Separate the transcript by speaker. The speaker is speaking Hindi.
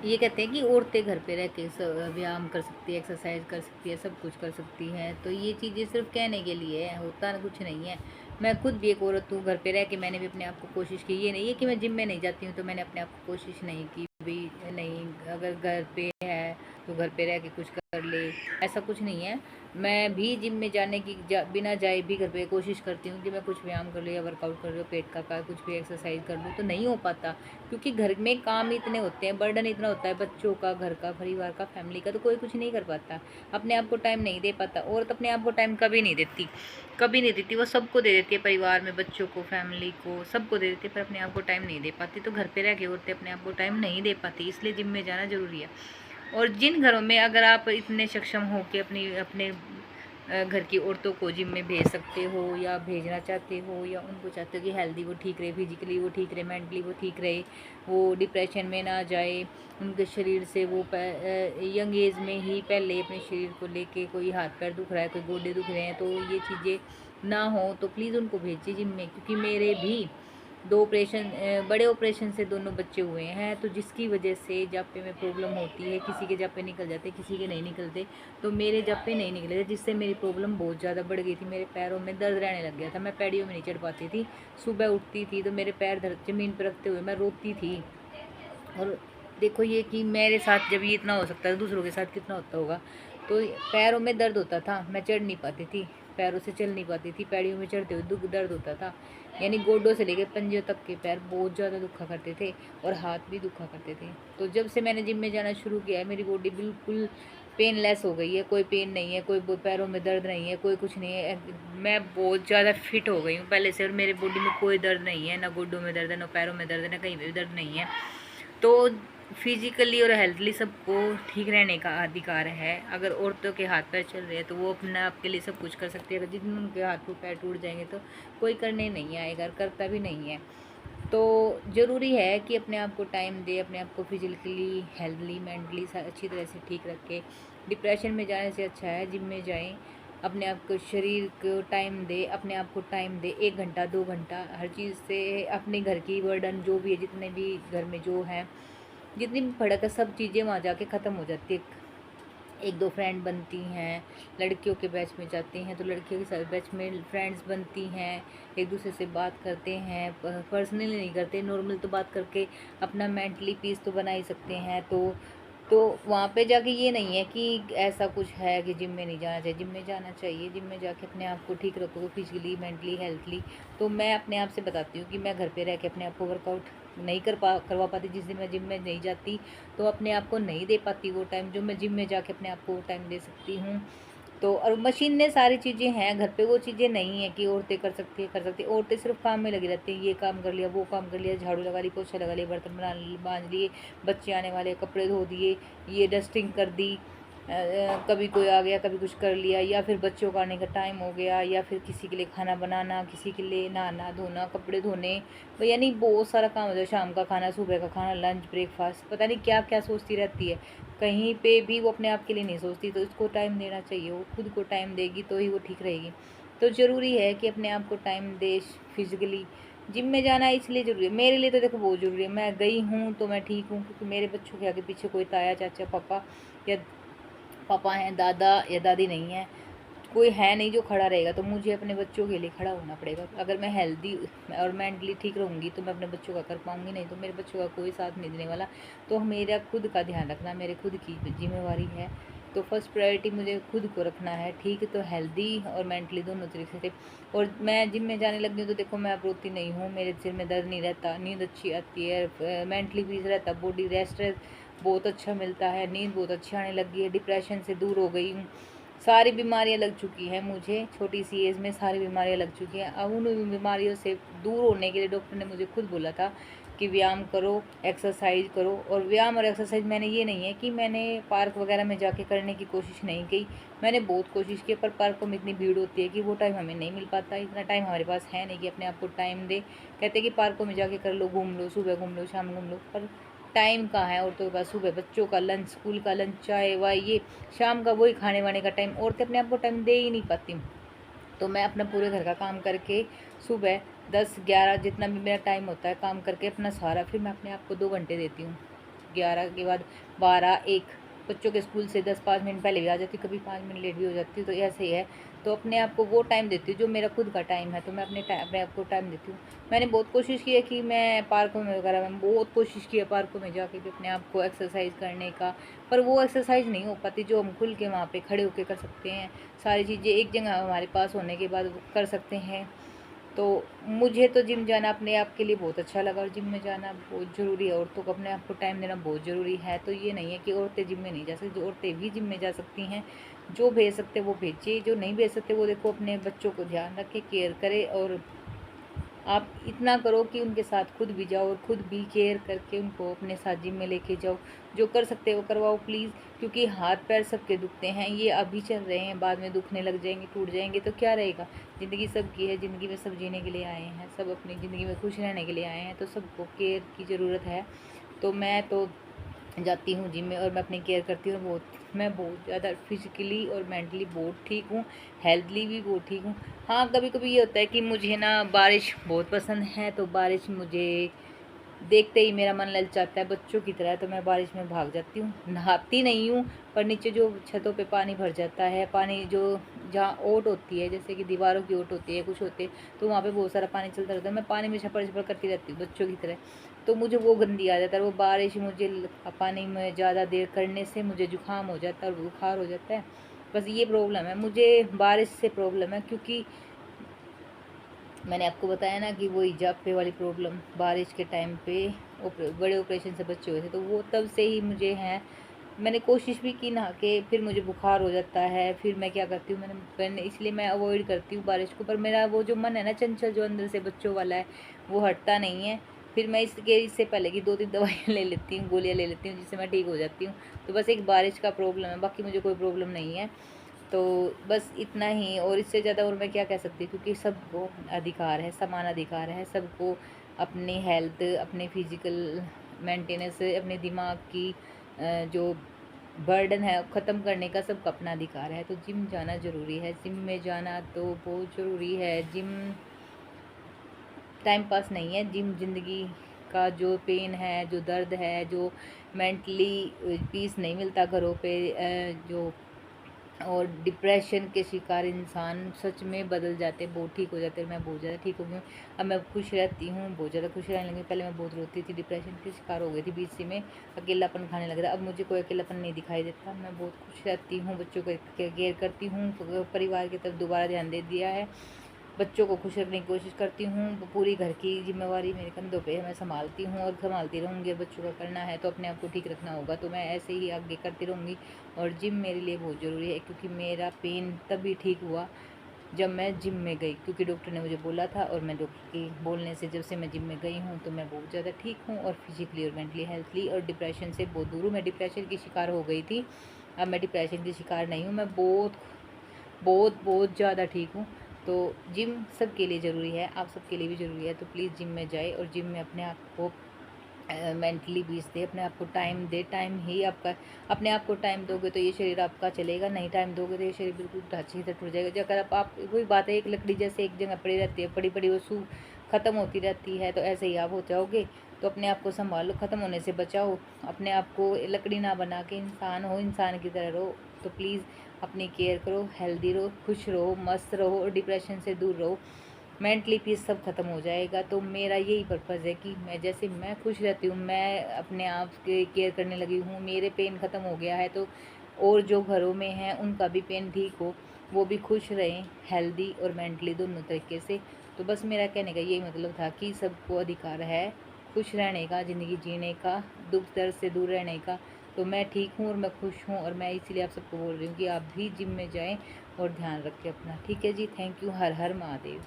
Speaker 1: ये कहते हैं कि औरतें घर पे रह के व्यायाम कर सकती है, एक्सरसाइज कर सकती है, सब कुछ कर सकती हैं। तो ये चीज़ें सिर्फ कहने के लिए है, होता ना कुछ नहीं है। मैं खुद भी एक औरत हूँ, घर पे रह के मैंने भी अपने आप को कोशिश की। ये नहीं है कि मैं जिम में नहीं जाती हूँ तो मैंने अपने आप को कोशिश नहीं की भी। नहीं, अगर घर पे है तो घर पे रह के कुछ कर ले, ऐसा कुछ नहीं है। मैं भी जिम में जाने की बिना जाए भी घर पे कोशिश करती हूँ कि मैं कुछ व्यायाम कर लूँ या वर्कआउट कर लूँ, पेट का कुछ भी एक्सरसाइज कर लूँ। तो नहीं हो पाता क्योंकि घर में काम इतने होते हैं, बर्डन इतना होता है बच्चों का, घर का, परिवार का, फैमिली का, तो कोई कुछ नहीं कर पाता, अपने आप को टाइम नहीं दे पाता। औरत अपने आप को टाइम कभी नहीं देती, कभी नहीं देती। वो सबको दे देती है, परिवार में बच्चों को, फैमिली को, सबको दे देती है, पर अपने आप को टाइम नहीं दे पाती। तो घर पे रह के औरतें अपने आप को टाइम नहीं दे पाती, इसलिए जिम में जाना ज़रूरी है। और जिन घरों में अगर आप इतने सक्षम हो कि अपने घर की औरतों को जिम में भेज सकते हो या भेजना चाहते हो, या उनको चाहते हो कि हेल्दी वो ठीक रहे, फिजिकली वो ठीक रहे, मेंटली वो ठीक रहे, वो डिप्रेशन में ना जाए, उनके शरीर से वो यंग एज में ही पहले अपने शरीर को लेके, कोई हाथ पैर दुख रहा है, कोई गोडे दुख रहे हैं, तो ये चीज़ें ना हो, तो प्लीज़ उनको भेजिए जिम में। क्योंकि मेरे भी दो ऑपरेशन, बड़े ऑपरेशन से दोनों बच्चे हुए हैं, तो जिसकी वजह से जापे में प्रॉब्लम होती है। किसी के जापे निकल जाते, किसी के नहीं निकलते, तो मेरे जापे नहीं निकले थे, जिससे मेरी प्रॉब्लम बहुत ज़्यादा बढ़ गई थी। मेरे पैरों में दर्द रहने लग गया था, मैं पैड़ियों में नहीं चढ़ पाती थी। सुबह उठती थी तो मेरे पैर ज़मीन पर रखते हुए मैं रोती थी। और देखो ये कि मेरे साथ जब ये इतना हो सकता है, दूसरों के साथ कितना होता होगा। तो पैरों में दर्द होता था, मैं चढ़ नहीं पाती थी, पैरों से चल नहीं पाती थी, पैड़ियों में चढ़ते हुए दुख दर्द होता था। यानी गोडों से लेकर पंजों तक के पैर बहुत ज़्यादा दुखा करते थे, और हाथ भी दुखा करते थे। तो जब से मैंने जिम में जाना शुरू किया है, मेरी बॉडी बिल्कुल पेनलेस हो गई है, कोई पेन नहीं है, कोई पैरों में दर्द नहीं है, कोई कुछ नहीं है। मैं बहुत ज़्यादा फिट हो गई हूँ पहले से, और मेरे बॉडी में कोई दर्द नहीं है, ना गोडों में दर्द है, ना पैरों में दर्द है, ना कहीं भी दर्द नहीं है। तो फिजिकली और हेल्थली सबको ठीक रहने का अधिकार है। अगर औरतों के हाथ पैर चल रहे हैं तो वो अपने आप के लिए सब कुछ कर सकती है। अगर जिन उनके हाथ पैर टूट जाएंगे तो कोई करने नहीं आएगा, करता भी नहीं है। तो ज़रूरी है कि अपने आप को टाइम दे, अपने आप को फिजिकली, हेल्थली, मेंटली अच्छी तरह से ठीक रखे। डिप्रेशन में जाने से अच्छा है जिम में जाएं, अपने आप को, शरीर को टाइम दे, अपने आप को टाइम दे, 1 घंटा 2 घंटा हर चीज़ से। अपने घर की बर्डन जो भी है, जितने भी घर में जो है, जितनी भी भड़क है, सब चीज़ें वहाँ जाके ख़त्म हो जाती है। एक दो फ्रेंड बनती हैं, लड़कियों के बैच में जाती हैं तो लड़कियों के साथ बैच में फ्रेंड्स बनती हैं, एक दूसरे से बात करते हैं, पर्सनली नहीं करते, नॉर्मल तो बात करके अपना मेंटली पीस तो बना ही सकते हैं। तो वहाँ पे जाके ये नहीं है कि ऐसा कुछ है कि जिम में नहीं जाना चाहिए, जिम में जाना चाहिए। जिम में जाके अपने आप को ठीक रखोगे फिजिकली, मेंटली, हेल्थली। तो मैं अपने आप से बताती हूँ कि मैं घर पे रह के अपने आप को वर्कआउट नहीं करवा पाती। जिस दिन मैं जिम में नहीं जाती तो अपने आप को नहीं दे पाती वो टाइम जो मैं जिम में जाके अपने आप को वो टाइम दे सकती हूँ। तो और मशीन ने सारी चीज़ें हैं घर पे, वो चीज़ें नहीं है कि औरतें कर सकती है, कर सकती है। औरतें सिर्फ काम में लगी रहती हैं, ये काम कर लिया, वो काम कर लिया, झाड़ू लगा ली, पोछा लगा लिया, बर्तन बना मांज लिए, बच्चे आने वाले, कपड़े धो दिए, ये डस्टिंग कर दी, कभी कोई आ गया, कभी कुछ कर लिया, या फिर बच्चों का आने का टाइम हो गया, या फिर किसी के लिए खाना बनाना, किसी के लिए नहाना धोना, कपड़े धोने, यानी बहुत सारा काम होता है। शाम का खाना, सुबह का खाना, लंच, ब्रेकफास्ट, पता नहीं क्या क्या सोचती रहती है। कहीं पे भी वो अपने आप के लिए नहीं सोचती। तो उसको टाइम देना चाहिए, वो खुद को टाइम देगी तो ही वो ठीक रहेगी। तो ज़रूरी है कि अपने आप को टाइम दे। फिजिकली जिम में जाना इसलिए ज़रूरी है, मेरे लिए तो देखो बहुत ज़रूरी है। मैं गई हूँ तो मैं ठीक हूँ, क्योंकि मेरे बच्चों के आगे पीछे कोई ताया चाचा या पापा हैं, दादा या दादी नहीं है, कोई है नहीं जो खड़ा रहेगा। तो मुझे अपने बच्चों के लिए खड़ा होना पड़ेगा। अगर मैं हेल्दी और मेंटली ठीक रहूँगी तो मैं अपने बच्चों का कर पाऊँगी, नहीं तो मेरे बच्चों का कोई साथ नहीं देने वाला। तो मेरा खुद का ध्यान रखना मेरे खुद की जिम्मेवारी है। तो फर्स्ट प्रायोरिटी मुझे खुद को रखना है, ठीक है। तो हेल्दी और मेंटली दोनों तरीके से। और मैं जिम में जाने लगी हूँ तो देखो मैं अब रोती नहीं हूँ, मेरे सिर में दर्द नहीं रहता, नींद अच्छी आती है, मेंटली पीस रहता, बॉडी रेस्ट बहुत अच्छा मिलता है, नींद बहुत अच्छी आने लगी है, डिप्रेशन से दूर हो गई हूँ। सारी बीमारियां लग चुकी हैं मुझे, छोटी सी एज में सारी बीमारियां लग चुकी हैं। अब उन बीमारियों से दूर होने के लिए डॉक्टर ने मुझे खुद बोला था कि व्यायाम करो, एक्सरसाइज करो। और व्यायाम और एक्सरसाइज मैंने ये नहीं है कि मैंने पार्क वगैरह में जाके करने की कोशिश नहीं की, मैंने बहुत कोशिश की, पर पार्कों में इतनी भीड़ होती है कि वो टाइम हमें नहीं मिल पाता। इतना टाइम हमारे पास है नहीं कि अपने आप को टाइम दे। कहते कि पार्कों में जाके कर लो, घूम लो, सुबह घूम लो, शाम घूम लो, पर टाइम कहाँ है औरतों के पास। सुबह बच्चों का लंच, स्कूल का लंच, चाय वाय, ये शाम का वही खाने वाने का टाइम, औरतें अपने आप को टाइम दे ही नहीं पाती। तो मैं अपना पूरे घर का काम करके सुबह 10-11 जितना भी मेरा टाइम होता है काम करके अपना सारा, फिर मैं अपने आप को 2 घंटे देती हूँ 11 के बाद 12 1 बच्चों के स्कूल से 10-5 मिनट पहले भी आ जाती हूँ, कभी 5 मिनट लेट भी हो जाती हूँ, तो ऐसे ही है। तो अपने आप को वो टाइम देती हूँ जो मेरा खुद का टाइम है, तो मैं अपने आप को टाइम देती हूँ। मैंने बहुत कोशिश की है कि मैं पार्कों में वगैरह में बहुत कोशिश की है पार्कों में जाके भी अपने आप को एक्सरसाइज करने का, पर वो एक्सरसाइज नहीं हो पाती जो हम खुल के वहाँ पे खड़े होके कर सकते हैं। सारी चीज़ें एक जगह हमारे पास होने के बाद वो कर सकते हैं। तो मुझे तो जिम जाना अपने आप के लिए बहुत अच्छा लगा, और जिम में जाना बहुत ज़रूरी है। औरतों को अपने आप को टाइम देना बहुत ज़रूरी है। तो ये नहीं है कि औरतें जिम में नहीं जा सकती, औरतें भी जिम में जा सकती हैं। जो भेज सकते वो भेजिए, जो नहीं भेज सकते वो देखो अपने बच्चों को ध्यान रखे, केयर करे, और आप इतना करो कि उनके साथ खुद भी जाओ और खुद भी केयर करके उनको अपने साथ जिम में लेके जाओ। जो कर सकते हो करवाओ प्लीज़, क्योंकि हाथ पैर सबके दुखते हैं, ये अभी चल रहे हैं, बाद में दुखने लग जाएंगे, टूट जाएंगे तो क्या रहेगा। ज़िंदगी सबकी है, ज़िंदगी में सब जीने के लिए आए हैं, सब अपनी ज़िंदगी में खुश रहने के लिए आए हैं, तो सबको केयर की ज़रूरत है। तो मैं तो जाती हूँ जिम में और मैं अपनी केयर करती हूँ। मैं बहुत ज़्यादा फिज़िकली और मेंटली बहुत ठीक हूँ, हेल्थली भी बहुत ठीक हूँ। हाँ, कभी कभी ये होता है कि मुझे ना बारिश बहुत पसंद है, तो बारिश मुझे देखते ही मेरा मन ललचाता है बच्चों की तरह, तो मैं बारिश में भाग जाती हूँ। नहाती नहीं हूँ, पर नीचे जो छतों पे पानी भर जाता है, पानी जो जहाँ ओट होती है, जैसे कि दीवारों की ओट होती है, कुछ होते हैं, तो वहाँ पे बहुत सारा पानी चलता रहता है। मैं पानी में छपड़ छपड़ करती रहती हूँ बच्चों की तरह, तो मुझे वो गंदी आ जाता है। वो बारिश मुझे पानी में ज़्यादा देर करने से मुझे जुकाम हो जाता है और बुखार हो जाता है। बस ये प्रॉब्लम है, मुझे बारिश से प्रॉब्लम है, क्योंकि मैंने आपको बताया ना कि वो इजाफे वाली प्रॉब्लम बारिश के टाइम पे बड़े ऑपरेशन से बच्चे हुए थे, तो वो तब से ही मुझे है। मैंने कोशिश भी की नहा के, फिर मुझे बुखार हो जाता है, फिर मैं क्या करती हूँ, मैंने इसलिए मैं अवॉइड करती हूँ बारिश को। पर मेरा वो जो मन है ना चंचल, जो अंदर से बच्चों वाला है, वो हटता नहीं है। फिर मैं इससे पहले की 2-3 दवाइयाँ ले लेती हूँ, गोलियाँ ले लेती हूँ, जिससे मैं ठीक हो जाती हूँ। तो बस एक बारिश का प्रॉब्लम है, बाकी मुझे कोई प्रॉब्लम नहीं है। तो बस इतना ही, और इससे ज़्यादा और मैं क्या कह सकती हूँ, क्योंकि सबको अधिकार है, समान अधिकार है सबको अपनी हेल्थ, अपने फिजिकल मेंटेनेंस, अपने दिमाग की जो बर्डन है ख़त्म करने का सबका अपना अधिकार है। तो जिम जाना ज़रूरी है, जिम में जाना तो बहुत ज़रूरी है। जिम टाइम पास नहीं है, जिम ज़िंदगी का जो पेन है, जो दर्द है, जो मेंटली पीस नहीं मिलता घरों पे, जो और डिप्रेशन के शिकार इंसान सच में बदल जाते हैं, बहुत ठीक हो जाते हैं। मैं बहुत ज़्यादा ठीक हो गई हूँ, अब मैं खुश रहती हूँ, बहुत ज़्यादा खुश रहने लगी। पहले मैं बहुत रोती थी, डिप्रेशन के शिकार हो गई थी बीच में, अकेलापन खाने लग रहा। अब मुझे कोई अकेलापन नहीं दिखाई देता, मैं बहुत खुश रहती हूँ, बच्चों को केयर करती हूँ, परिवार की तरफ दोबारा ध्यान दे दिया है, बच्चों को खुश रखने की कोशिश करती हूँ। पूरी घर की जिम्मेवारी मेरे कंधों पे है, मैं संभालती हूँ और संभालती रहूँगी। बच्चों का करना है तो अपने आप को ठीक रखना होगा, तो मैं ऐसे ही आगे करती रहूँगी। और जिम मेरे लिए बहुत ज़रूरी है, क्योंकि मेरा पेन तभी ठीक हुआ जब मैं जिम में गई, क्योंकि डॉक्टर ने मुझे बोला था, और मैं डॉक्टर के बोलने से जब से मैं जिम में गई हूँ तो मैं बहुत ज़्यादा ठीक हूँ, और फिजिकली और मेंटली हेल्थली, और डिप्रेशन से बहुत दूर हूँ। मैं डिप्रेशन की शिकार हो गई थी, अब मैं डिप्रेशन की शिकार नहीं हूँ, मैं बहुत बहुत बहुत ज़्यादा ठीक हूँ। तो जिम सबके लिए ज़रूरी है, आप सबके लिए भी ज़रूरी है। तो प्लीज़ जिम में जाए, और जिम में अपने आप को मेंटली पीस दे, अपने आप को टाइम दे। टाइम ही आपका, अपने आप को टाइम दोगे तो ये शरीर आपका चलेगा, नहीं टाइम दोगे तो ये शरीर बिल्कुल ढांचे की टूट जाएगा। अगर आप वही बात है, एक लकड़ी जैसे एक जगह पड़ी रहती है, पड़ी पड़ी वो सूख ख़त्म होती रहती है, तो ऐसे ही आप हो जाओगे। तो अपने आप को संभालो, ख़त्म होने से बचाओ, अपने आप को लकड़ी ना बना के इंसान हो, इंसान की तरह रहो। तो प्लीज़ अपनी केयर करो, हेल्दी रहो, खुश रहो, मस्त रहो, और डिप्रेशन से दूर रहो। मेंटली पीस सब ख़त्म हो जाएगा। तो मेरा यही पर्पज़ है कि मैं जैसे मैं खुश रहती हूँ, मैं अपने आप के केयर करने लगी हूँ, मेरे पेन ख़त्म हो गया है, तो और जो घरों में हैं उनका भी पेन ठीक हो, वो भी खुश रहें, हेल्दी और मेंटली दोनों तरीके से। तो बस मेरा कहने का यही मतलब था कि सबको अधिकार है खुश रहने का, ज़िंदगी जीने का, दुख दर्द से दूर रहने का। तो मैं ठीक हूँ और मैं खुश हूँ, और मैं इसीलिए आप सबको बोल रही हूँ कि आप भी जिम में जाएं और ध्यान रखें अपना। ठीक है जी, थैंक यू। हर हर महादेव।